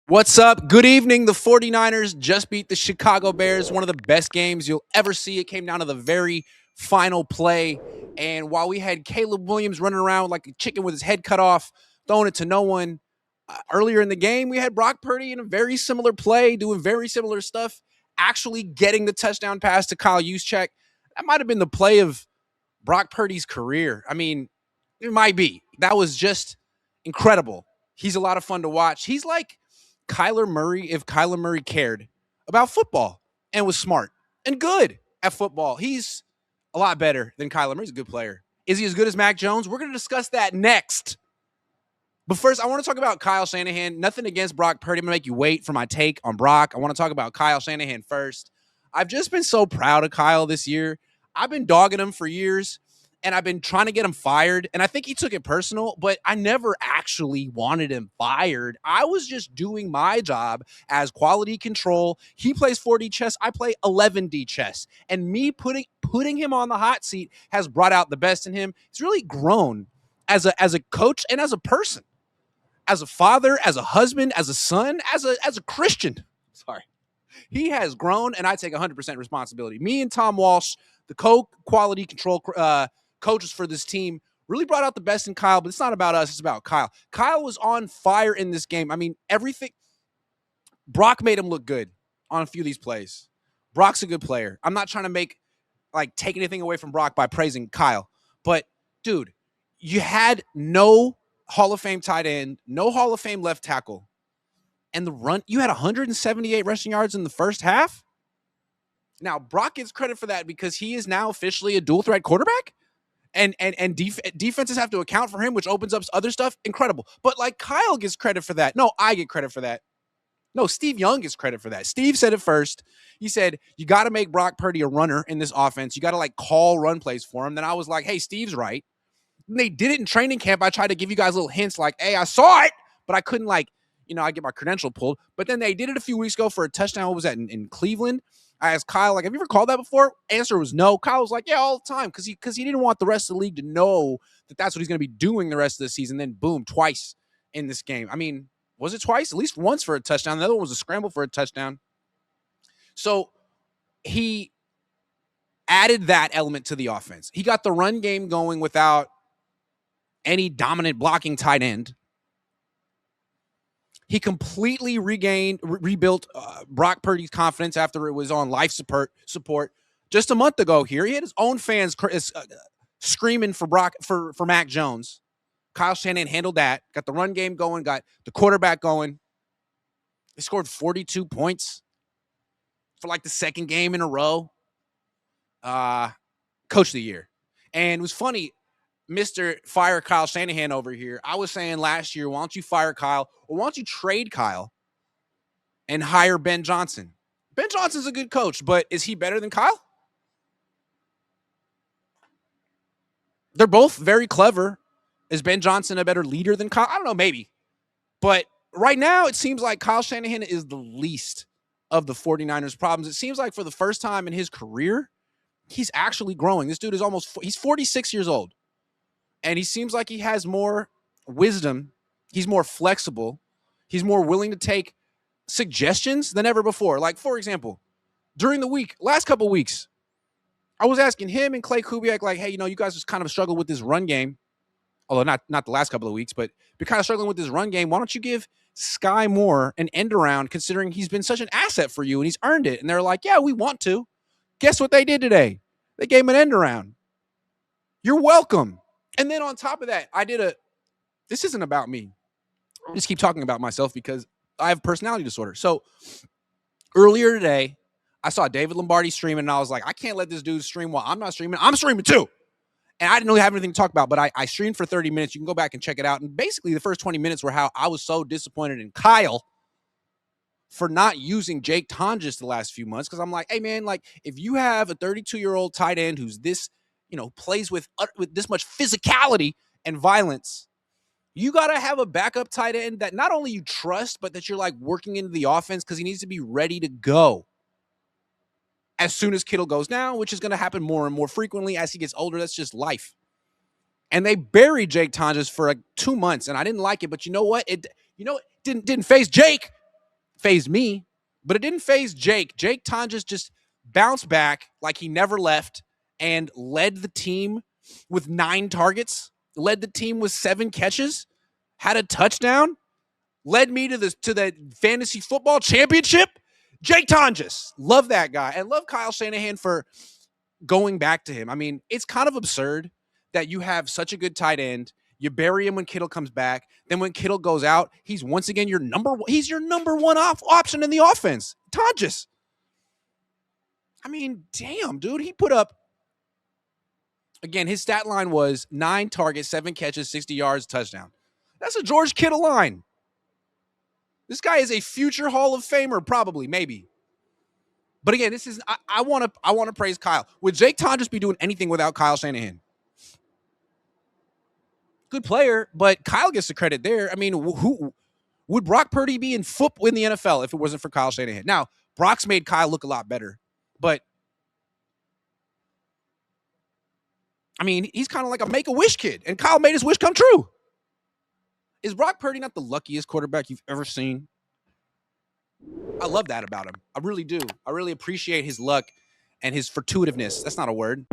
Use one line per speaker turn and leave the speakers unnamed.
What's up? Good evening. The 49ers just beat the Chicago Bears, one of the best games you'll ever see. It came down to the very final play. And while we had Caleb Williams running around like a chicken with his head cut off, throwing it to no one, earlier in the game, we had Brock Purdy in a very similar play, doing very similar stuff, actually getting the touchdown pass to Kyle Juszczyk. That might have been the play of Brock Purdy's career. I mean, it might be. That was just incredible. He's a lot of fun to watch. He's like Kyler Murray if Kyler Murray cared about football and was smart and good at football. He's a lot better than Kyler Murray. He's a good player. Is he as good as Mac Jones? We're going to discuss that next. But first, I want to talk about Kyle Shanahan. Nothing against Brock Purdy. I'm going to make you wait for my take on Brock. I want to talk about Kyle Shanahan first. I've just been so proud of Kyle this year. I've been dogging him for years, and I've been trying to get him fired. And I think he took it personal, but I never actually wanted him fired. I was just doing my job as quality control. He plays 4D chess. I play 11D chess. And me putting him on the hot seat has brought out the best in him. He's really grown as a coach and as a person, as a father, as a husband, as a son, as a Christian. Sorry. He has grown, and I take 100% responsibility. Me and Tom Walsh, the co-quality control coaches for this team, really brought out the best in Kyle, but it's not about us. It's about Kyle. Kyle was on fire in this game. I mean, everything. Brock made him look good on a few of these plays. Brock's a good player. I'm not trying to take anything away from Brock by praising Kyle, but dude, you had no Hall of Fame tight end, no Hall of Fame left tackle, and the run, you had 178 rushing yards in the first half. Now, Brock gets credit for that because he is now officially a dual threat quarterback, and defenses have to account for him, which opens up other stuff. Incredible. But like Kyle gets credit for that. No, I get credit for that. No, Steve Young gets credit for that. Steve said it first. He said, you got to make Brock Purdy a runner in this offense. You got to call run plays for him. Then I was like, hey, Steve's right. And they did it in training camp. I tried to give you guys little hints like, hey, I saw it, but I couldn't I get my credential pulled. But then they did it a few weeks ago for a touchdown. What was that, in Cleveland? I asked Kyle, have you ever called that before? Answer was no. Kyle was like, yeah, all the time, because he didn't want the rest of the league to know that that's what he's going to be doing the rest of the season. Then, boom, twice in this game. I mean, was it twice? At least once for a touchdown. The other one was a scramble for a touchdown. So he added that element to the offense. He got the run game going without any dominant blocking tight end. He completely rebuilt Brock Purdy's confidence after it was on life support just a month ago. Here, he had his own fans screaming for Mac Jones. Kyle Shanahan handled that. Got the run game going. Got the quarterback going. They scored 42 points for the second game in a row. Coach of the year, and it was funny. Mr. Fire Kyle Shanahan over here. I was saying last year, why don't you fire Kyle, or why don't you trade Kyle and hire Ben Johnson? Ben Johnson's a good coach, but is he better than Kyle? They're both very clever. Is Ben Johnson a better leader than Kyle? I don't know, maybe. But right now, it seems like Kyle Shanahan is the least of the 49ers' problems. It seems like for the first time in his career, he's actually growing. This dude is he's 46 years old. And he seems like he has more wisdom. He's more flexible. He's more willing to take suggestions than ever before. Like, for example, during the last couple of weeks, I was asking him and Clay Kubiak, hey, you guys just kind of struggle with this run game. Although not the last couple of weeks, but you're kind of struggling with this run game. Why don't you give Sky Moore an end around, considering he's been such an asset for you and he's earned it? And they're like, yeah, we want to. Guess what they did today? They gave him an end around. You're welcome. And then on top of that, this isn't about me. I just keep talking about myself because I have personality disorder. So earlier today, I saw David Lombardi streaming, and I was like, I can't let this dude stream while I'm not streaming. I'm streaming too. And I didn't really have anything to talk about, but I streamed for 30 minutes. You can go back and check it out. And basically the first 20 minutes were how I was so disappointed in Kyle for not using Jake Tonjes the last few months. Because I'm like, hey, man, if you have a 32-year-old tight end who's this, plays with this much physicality and violence, you got to have a backup tight end that not only you trust, but that you're working into the offense, because he needs to be ready to go as soon as Kittle goes down, which is going to happen more and more frequently as he gets older. That's just life. And they buried Jake Tonjes for 2 months, and I didn't like it. But you know what? It didn't face Jake. Phased me, but it didn't phase Jake. Jake Tonjes just bounced back like he never left and led the team with 9 targets, led the team with 7 catches, had a touchdown, led me to the fantasy football championship. Jake Tonjes, love that guy, and love Kyle Shanahan for going back to him. I mean, it's kind of absurd that you have such a good tight end. You bury him when Kittle comes back. Then when Kittle goes out, he's once again your number one. He's your number one option in the offense. Tonjes. I mean, damn, dude. He put up, again, his stat line was 9 targets, 7 catches, 60 yards, touchdown. That's a George Kittle line. This guy is a future Hall of Famer, probably, maybe. But again, this is I want to praise Kyle. Would Jake Tonjes be doing anything without Kyle Shanahan? Good player, but Kyle gets the credit there. I mean, who would Brock Purdy be in the NFL if it wasn't for Kyle Shanahan? Now, Brock's made Kyle look a lot better, but I mean, he's kind of like a Make-A-Wish kid, and Kyle made his wish come true. Is Brock Purdy not the luckiest quarterback you've ever seen? I love that about him. I really do. I really appreciate his luck and his fortuitiveness. That's not a word.